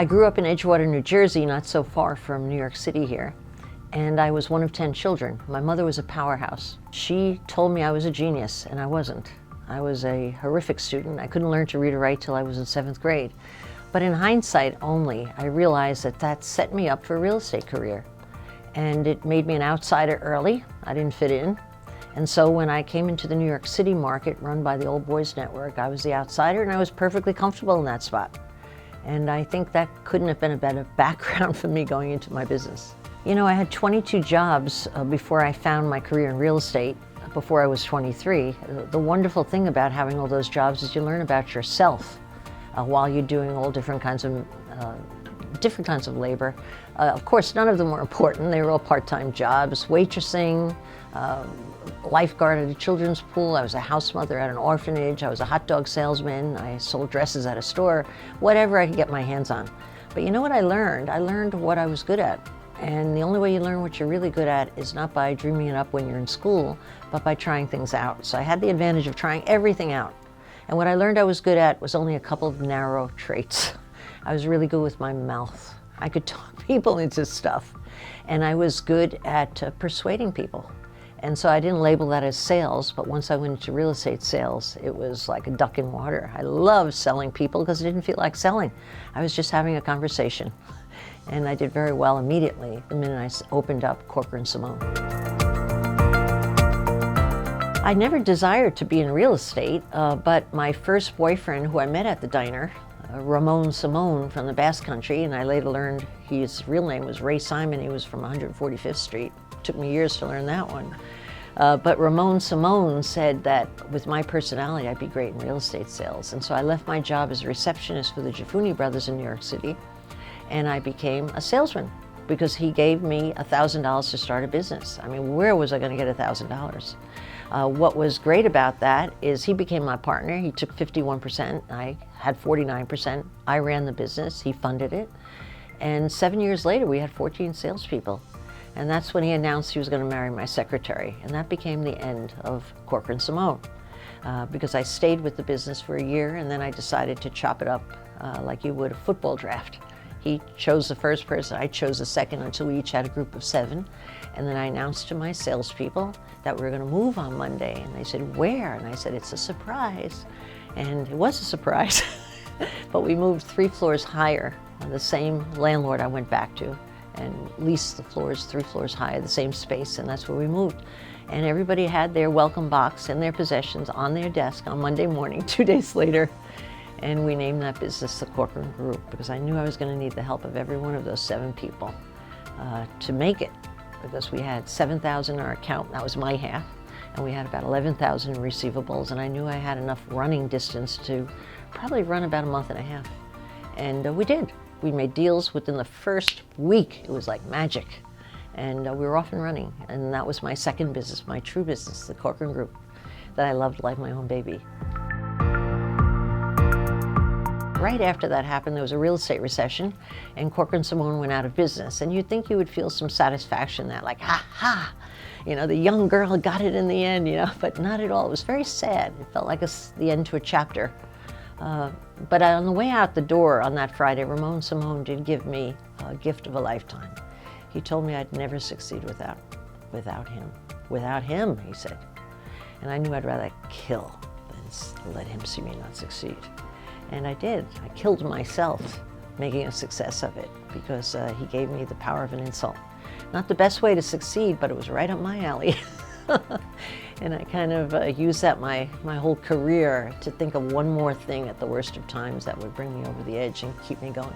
I grew up in Edgewater, New Jersey, not so far from New York City here. And I was one of 10 children. My mother was a powerhouse. She told me I was a genius, and I wasn't. I was a horrific student. I couldn't learn to read or write till I was in 7th grade. But in hindsight only, I realized that that set me up for a real estate career. And it made me an outsider early. I didn't fit in. And so when I came into the New York City market run by the Old Boys Network, I was the outsider, and I was perfectly comfortable in that spot. And I think that couldn't have been a better background for me going into my business. You know, I had 22 jobs before I found my career in real estate, before I was 23. The wonderful thing about having all those jobs is you learn about yourself while you're doing all different kinds of labor. Of course, none of them were important. They were all part-time jobs. Waitressing, lifeguard at a children's pool. I was a house mother at an orphanage. I was a hot dog salesman. I sold dresses at a store, whatever I could get my hands on. But you know what I learned? I learned what I was good at. And the only way you learn what you're really good at is not by dreaming it up when you're in school, but by trying things out. So I had the advantage of trying everything out. And what I learned I was good at was only a couple of narrow traits. I was really good with my mouth. I could talk people into stuff. And I was good at persuading people. And so I didn't label that as sales, but once I went into real estate sales, it was like a duck in water. I loved selling people because it didn't feel like selling. I was just having a conversation. And I did very well immediately the minute I opened up Corcoran Simone. I never desired to be in real estate, but my first boyfriend, who I met at the diner, Ramon Simone from the Basque Country, and I later learned his real name was Ray Simon. He was from 145th Street. It took me years to learn that one. But Ramon Simone said that with my personality, I'd be great in real estate sales. And so I left my job as a receptionist for the Giafuni brothers in New York City, and I became a salesman because he gave me $1,000 to start a business. I mean, where was I going to get $1,000? What was great about that is he became my partner. He took 51%. I had 49%. I ran the business. He funded it. And 7 years later, we had 14 salespeople. And that's when he announced he was going to marry my secretary. And that became the end of Corcoran Simone because I stayed with the business for a year, and then I decided to chop it up like you would a football draft. He chose the first person, I chose the second, until we each had a group of 7. And then I announced to my salespeople that we were going to move on Monday. And they said, where? And I said, it's a surprise. And it was a surprise. But we moved 3 floors higher. The same landlord I went back to and leased the floors 3 floors higher, the same space, and that's where we moved. And everybody had their welcome box and their possessions on their desk on Monday morning, 2 days later. And we named that business the Corcoran Group because I knew I was going to need the help of every one of those 7 people to make it, because we had $7,000 in our account, that was my half, and we had about $11,000 in receivables, and I knew I had enough running distance to probably run about a month and a half. And we did. We made deals within the first week. It was like magic. And we were off and running. And that was my second business, my true business, the Corcoran Group, that I loved like my own baby. Right after that happened, there was a real estate recession, and Corcoran Simone went out of business. And you'd think you would feel some satisfaction in that, like, ha ha, you know, the young girl got it in the end, you know, but not at all. It was very sad. It felt like the end to a chapter. But on the way out the door on that Friday, Ramon Simone did give me a gift of a lifetime. He told me I'd never succeed without him. Without him, he said. And I knew I'd rather kill than let him see me not succeed. And I did. I killed myself making a success of it because he gave me the power of an insult. Not the best way to succeed, but it was right up my alley. And I kind of used that my whole career to think of one more thing at the worst of times that would bring me over the edge and keep me going.